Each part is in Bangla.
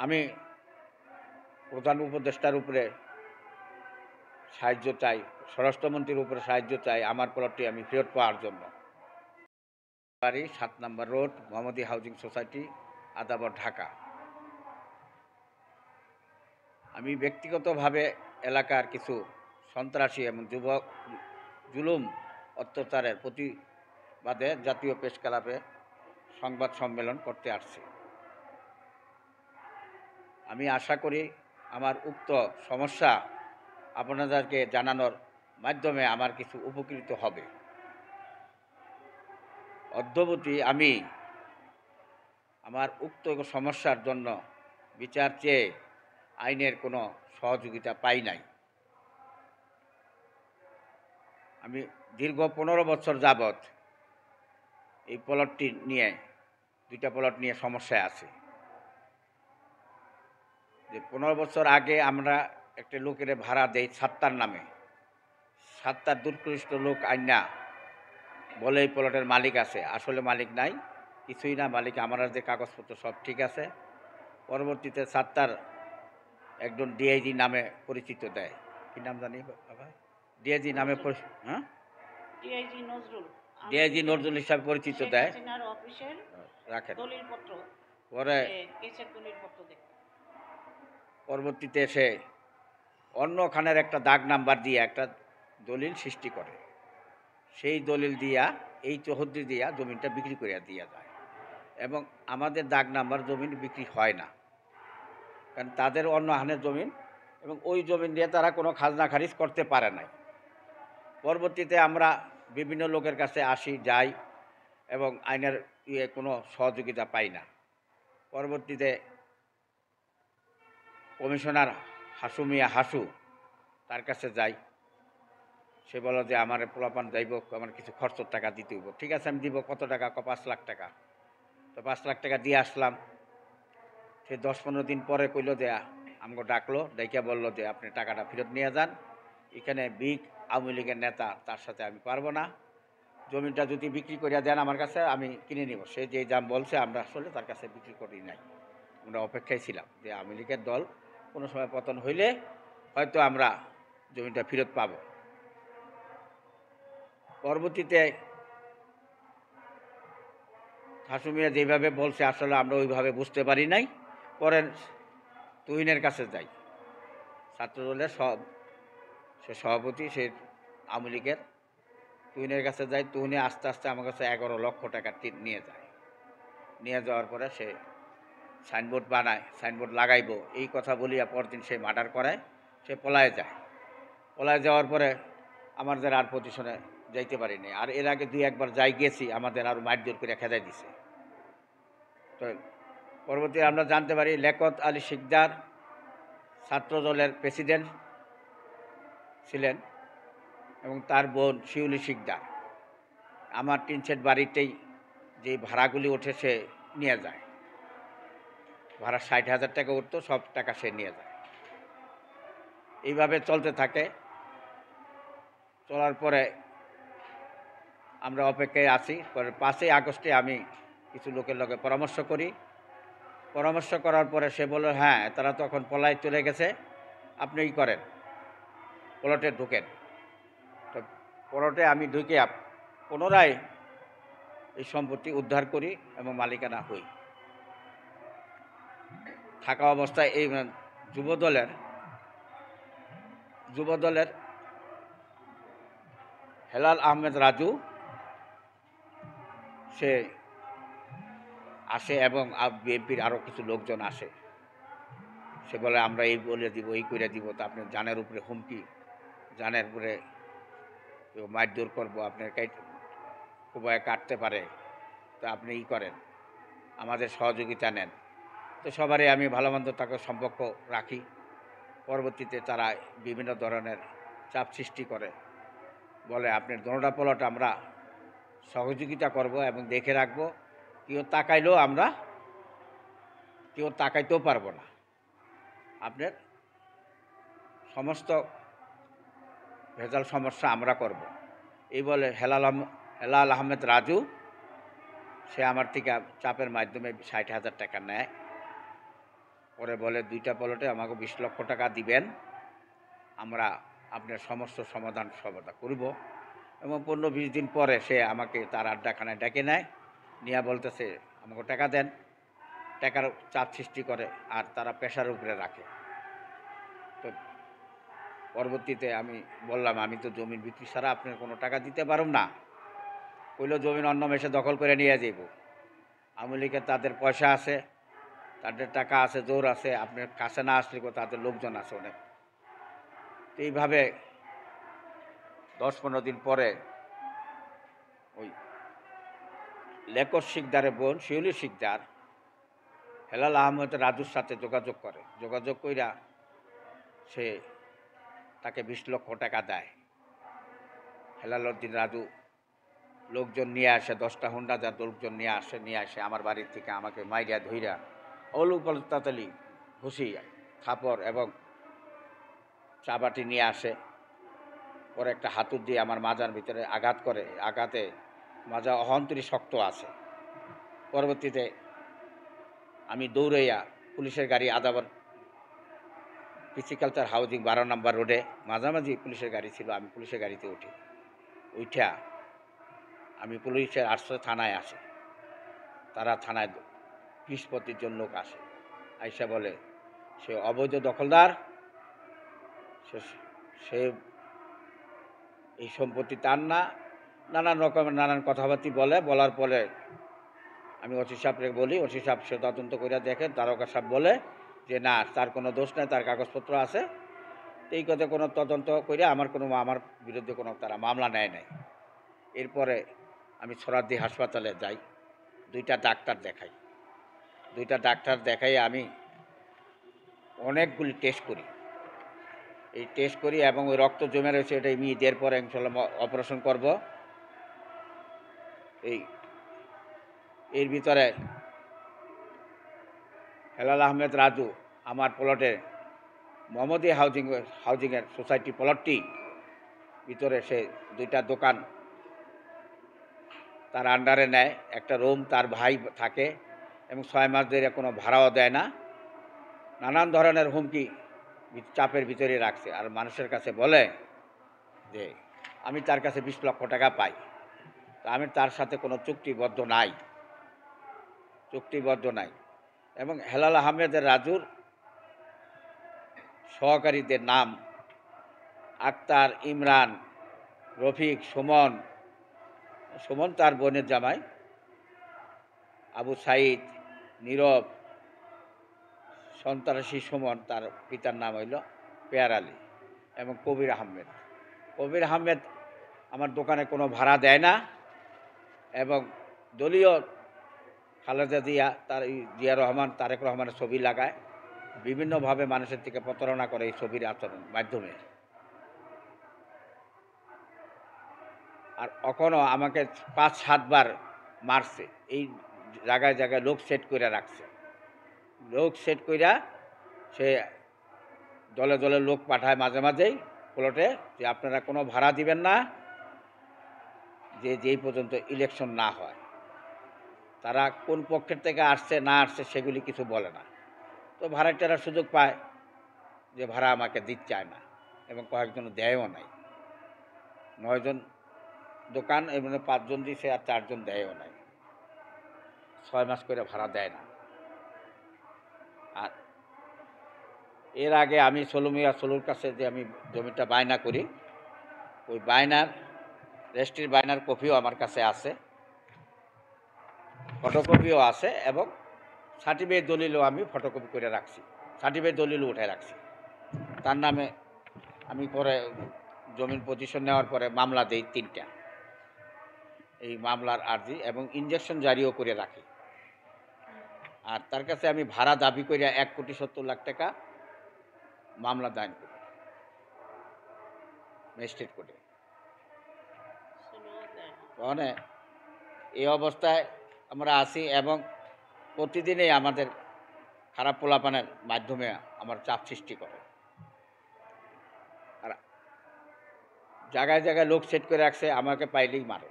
আমি প্রধান উপদেষ্টার উপরে সাহায্য চাই, স্বরাষ্ট্রমন্ত্রীর উপরে সাহায্য চাই আমার প্লটটি আমি ফেরত পাওয়ার জন্য। বাড়ি ৭ নম্বর রোড, মোহাম্মদী হাউজিং সোসাইটি, আদাবর, ঢাকা। আমি ব্যক্তিগতভাবে এলাকার কিছু সন্ত্রাসী এবং যুবক জুলুম অত্যাচারের প্রতিবাদে জাতীয় প্রেস ক্লাবে সংবাদ সম্মেলন করতে আসছি। আমি আশা করি আমার উক্ত সমস্যা আপনাদেরকে জানানোর মাধ্যমে আমার কিছু উপকৃত হবে। অদ্যাবধি আমি আমার উক্ত সমস্যার জন্য বিচার চেয়ে আইনের কোনো সহযোগিতা পাই নাই। আমি দীর্ঘ ১৫ বছর যাবৎ এই প্লটটি নিয়ে, দুইটা প্লট নিয়ে সমস্যায় আছি। যে ১৫ বছর আগে আমরা একটা লোকের ভাড়া দেই সাত্তার নামে। সাত্তার দুষ্কৃষ্ট লোক আইনা বলে এই প্লটের মালিক আছে, আসলে মালিক নাই, কিছুই না। মালিক আমার যে কাগজপত্র সব ঠিক আছে। পরবর্তীতে সাত্তার একজন ডিআইজি নামে পরিচিত দেয়। কি নাম জানি বাবা? ডিআইজি নামে হ্যাঁ, ডিআইজি নজরুল হিসাবে পরিচিত দেয়। রাখেন। পরে পরবর্তীতে সে অন্য খানের একটা দাগ নাম্বার দিয়ে একটা দলিল সৃষ্টি করে। সেই দলিল দিয়া এই চৌহদ্দি দিয়া জমিনটা বিক্রি করে দিয়া যায় এবং আমাদের দাগ নাম্বার জমিন বিক্রি হয় না, কারণ তাদের অন্য হানের জমিন এবং ওই জমিন দিয়ে তারা কোনো খাজনা খারিজ করতে পারে নাই। পরবর্তীতে আমরা বিভিন্ন লোকের কাছে আসি, যাই এবং আইনের কোনো সহযোগিতা পাই না। পরবর্তীতে কমিশনার হাসু মিয়া হাসু, তার কাছে যাই। সে বলো যে আমার পোলাপান যাইব, আমার কিছু খরচের টাকা দিতে হইব। ঠিক আছে, আমি দিব। কত টাকা? ৫ লাখ টাকা। তো ৫ লাখ টাকা দিয়ে আসলাম। সে ১০-১৫ দিন পরে কইল যে আমাকে ডাকলো, ডাইকা বললো যে আপনি টাকাটা ফেরত নিয়ে যান, এখানে বিগ আওয়ামী লীগের নেতা, তার সাথে আমি পারবো না, জমিটা যদি বিক্রি করিয়া দেন আমার কাছে আমি কিনে নিব। সে যে দাম বলছে আমরা আসলে তার কাছে বিক্রি করি নাই, আমরা অপেক্ষায় ছিলাম যে আওয়ামী লীগের দল কোনো সময় পতন হইলে হয়তো আমরা জমিটা ফেরত পাব। পরবর্তীতে হাসু মিয়া যেভাবে বলছে আসলে আমরা ওইভাবে বুঝতে পারি নাই। পরে তুহিনের কাছে যাই, ছাত্রদলের সে সভাপতি, সে আওয়ামী লীগের। তুহিনের কাছে যাই। তুহিনে আস্তে আস্তে আমার কাছে ১১ লক্ষ টাকা নিয়ে যায়। নিয়ে যাওয়ার পরে সে সাইনবোর্ড বানায়, সাইনবোর্ড লাগাইব এই কথা বলিয়া পরদিন সে মার্ডার করায়, সে পলায় যায়। পলায় যাওয়ার পরে আমাদের আর পজিশনে যাইতে পারিনি। আর এর আগে ২-১ বার যাই গেছি, আমাদের আরও মারধর করে খেদাই দিছে। তো পরবর্তী আমরা জানতে পারি লেকত আলী শিকদার ছাত্রদলের প্রেসিডেন্ট ছিলেন এবং তার বোন শিউলি শিকদার আমার টিন সেট বাড়িতেই যে ভাড়াগুলি ওঠে সে নিয়ে যায়। ভাড়া ৬০,০০০ টাকা উঠতো, সব টাকা সে নিয়ে যায়। এইভাবে চলতে থাকে। চলার পরে আমরা অপেক্ষায় আছি। পরে ৫ই আগস্টে আমি কিছু লোকের লগে পরামর্শ করি। পরামর্শ করার পরে সে বলল হ্যাঁ, তারা তখন পলায় চলে গেছে, আপনি ই করেন, প্লটে ঢুকেন। তো প্লটে আমি ঢুকে পুনরায় এই সম্পত্তি উদ্ধার করি এবং মালিকানা হই। থাকা অবস্থায় এই যুবদলের হেলাল আহমেদ রাজু সে আসে এবং বিএনপির আরও কিছু লোকজন আসে। সে বলে আমরা এই বলে দিব, এই করে দিব, তা আপনার জানের উপরে হুমকি, জানের উপরে মারধর করবো, আপনার খুবই কাটতে পারে, তো আপনি ই করেন, আমাদের সহযোগিতা নেন। তো সবারই আমি ভালো মন্দ তাকে সম্পর্ক রাখি। পরবর্তীতে তারা বিভিন্ন ধরনের চাপ সৃষ্টি করে, বলে আপনার দোনোটা প্লট আমরা সহযোগিতা করব এবং দেখে রাখবো, কেউ তাকাইলেও আমরা কেউ তাকাইতেও পারবো না, আপনার সমস্ত ভেজাল সমস্যা আমরা করব। এই বলে হেলাল আহমেদ রাজু সে আমার থেকে চাপের মাধ্যমে ৬০,০০০ টাকা নেয়। পরে বলে 2টা প্লটে আমাকে 20 লক্ষ টাকা দিবেন, আমরা আপনার সমস্ত সমাধান করব। এবং 15-20 দিন পরে সে আমাকে তার আড্ডাখানায় ডেকে নেয়, নিয়ে বলতেছে আমাকে টাকা দেন। টাকার চাপ সৃষ্টি করে আর তারা পেশার উপরে রাখে। তো পরবর্তীতে আমি বললাম, আমি তো জমিন বিক্রি ছাড়া আপনার কোনো টাকা দিতে পারব না। কইল জমিন অন্য মেশে দখল করে নিয়ে যাইব। আওয়ামী লীগের তাদের পয়সা আছে, তাদের টাকা আছে, জোর আছে, আপনার কাছে না আসলে তাদের লোকজন আছে অনেক। তো এইভাবে 10-15 দিন পরে ওই লেকর শিকদারের বোন শিউলি শিকদার হেলাল আহমেদ রাজুর সাথে যোগাযোগ করে। যোগাযোগ কইরা সে তাকে 20 লক্ষ টাকা দেয়। হেলাল উদ্দিন রাজু লোকজন নিয়ে আসে, 10টা হুন্ডা যার লোকজন নিয়ে আসে আমার বাড়ির থেকে আমাকে মাইরিয়া ধইরা তাতালি ঘুষি, থাপড় এবং চাবাটি নিয়ে আসে। পরে একটা হাতুড় দিয়ে আমার মাজার ভিতরে আঘাত করে। আঘাতে মাজা অহন্তরী শক্ত আছে। পরবর্তীতে আমি দৌড়াইয়া পুলিশের গাড়ি আদাবর পিসিকালচার হাউজিং 12 নম্বর রোডে মাঝামাঝি পুলিশের গাড়ি ছিল, আমি পুলিশের গাড়িতে উঠা আমি পুলিশের আশ্রয় থানায় আসি। তারা থানায় 20-25 জন লোক আসে, আইসা বলে সে অবৈধ দখলদার, সে এই সম্পত্তি তার না, নানান রকমের নানান কথাবার্তি বলার পরে আমি ওসি সাহেবকে বলি, ওসি সাহেব সে তদন্ত করে দেখে, তারকা সাহেব বলে যে না, তার কোনো দোষ নেই, তার কাগজপত্র আছে। এই কথা কোনো তদন্ত করে আমার বিরুদ্ধে কোনো তারা মামলা নেয় নাই। এরপরে আমি সরাদ্দি হাসপাতালে যাই, 2টা ডাক্তার দেখাই। 2টা ডাক্তার দেখাই আমি অনেকগুলি টেস্ট করি। এই টেস্ট করি এবং ওই রক্ত জমে রয়েছে, এটা ঈদের পরে ইনশাল্লাহ অপারেশন করব। এর ভিতরে হেলাল আহমেদ রাজু আমার প্লটে মোহাম্মদী হাউজিংয়ের সোসাইটি প্লটটি ভিতরে সে 2টা দোকান তার আন্ডারে নেয়, একটা রুম তার ভাই থাকে এবং 6 মাস ধরে কোনো ভাড়াও দেয় না। নানান ধরনের হুমকি চাপের ভিতরে রাখছে। আর মানুষের কাছে বলে যে আমি তার কাছে 20 লক্ষ টাকা পাই। তা আমি তার সাথে কোনো চুক্তিবদ্ধ নাই। এবং হেলাল আহমেদের রাজুর সহকারীদের নাম আক্তার, ইমরান, রফিক, সুমন তার বোনের জামাই, আবু সাইদ, নীরব, সন্ত্রাসী সুমন, তার পিতার নাম হইল পেয়ার আলী, এবং কবির আহমেদ আমার দোকানে কোনো ভাড়া দেয় না এবং দলীয় খালেদা জিয়া, জিয়া রহমান, তারেক রহমানের ছবি লাগায়, বিভিন্নভাবে মানুষের থেকে প্রতারণা করে এই ছবির আচরণ মাধ্যমে। আর কখনো আমাকে 5-7 বার মারছে। এই জায়গায় জায়গায় লোক সেট করে রাখছে। লোক সেট কইরা সে দলে দলে লোক পাঠায় মাঝে মাঝেই প্লটে, যে আপনারা কোনো ভাড়া দিবেন না যেই পর্যন্ত ইলেকশন না হয়। তারা কোন পক্ষের থেকে আসছে না আসছে সেগুলি কিছু বলে না। তো ভাড়াটিয়ারা সুযোগ পায় যে ভাড়া আমাকে দিতে চায় না, এবং কয়েকজন দেয়ও নাই। 9 জন দোকান, এমনি 5 জন দিছে আর 4 জন দেয়ও নাই। 6 মাস করে ভাড়া দেয় না। আর এর আগে আমি সলুর কাছে যে আমি জমিটা বায়না করি, ওই রেজিস্ট্রির বায়নার কপিও আমার কাছে আছে, ফটোকপিও আছে, এবং সার্টিফিকেট দলিলও আমি ফটোকপি করে রাখছি, সার্টিফিকেট দলিলও উঠে রাখছি। তার নামে আমি পরে জমিন পজিশন নেওয়ার পরে মামলা দেই 3টা। এই মামলার আর্জি এবং ইনজেকশন জারিও করে রাখি। আর তার কাছে আমি ভাড়া দাবি করে 1,70,00,000 টাকা মামলা দায়ের করি ম্যাজিস্ট্রেট কোর্টে। মানে এই অবস্থায় আমরা আছি, এবং প্রতিদিনই আমাদের খারাপ পোলাপানের মাধ্যমে আমার চাপ সৃষ্টি করে। আর জায়গায় জায়গায় লোক সেট করে রাখছে, আমাকে পাইলেই মারে।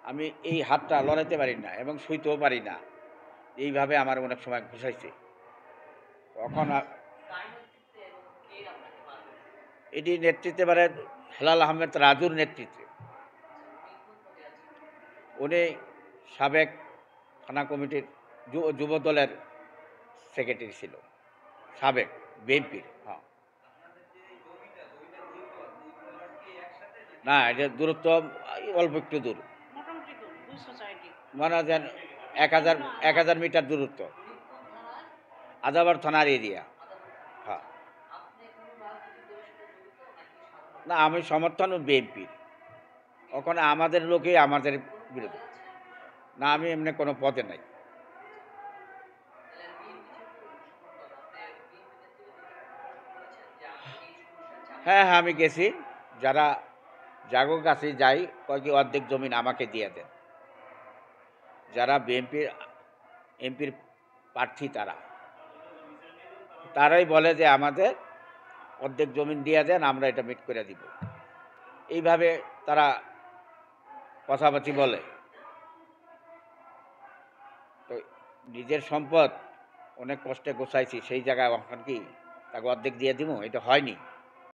আমি এই হাতটা লড়াইতে পারি না এবং শুইতেও পারি না। এইভাবে আমার অনেক সময় ঘুষাইছে। তখন এটি নেতৃত্বে মানে হেলাল আহমেদ রাজুর নেতৃত্বে। উনি সাবেক থানা কমিটির যুব দলের সেক্রেটারি ছিল, সাবেক বিএনপির। হ্যাঁ, না এটা দূরত্ব অল্প একটু দূর, মনে হয় 1000 মিটার দূরত্ব, আদাবার থানার এরিয়া। হ্যাঁ, না আমি সমর্থন বিএনপির, ওখানে আমাদের লোকই আমাদের বিরোধী। না আমি এমনি কোনো পদে নাই। হ্যাঁ হ্যাঁ, আমি গেছি, যারা জাগো কাছে যাই কয় কি অর্ধেক জমিন আমাকে দিয়ে দেন, যারা বিএনপির এমপির প্রার্থী তারাই বলে যে আমাদের অর্ধেক জমিন দিয়ে দেন, আমরা এটা মিট করে দিব। এইভাবে তারা কথাবার্তি বলে। তো নিজের সম্পদ অনেক কষ্টে গোছাইছি, সেই জায়গায় এখন কি তাকে অর্ধেক দিয়ে দিব? এটা হয়নি।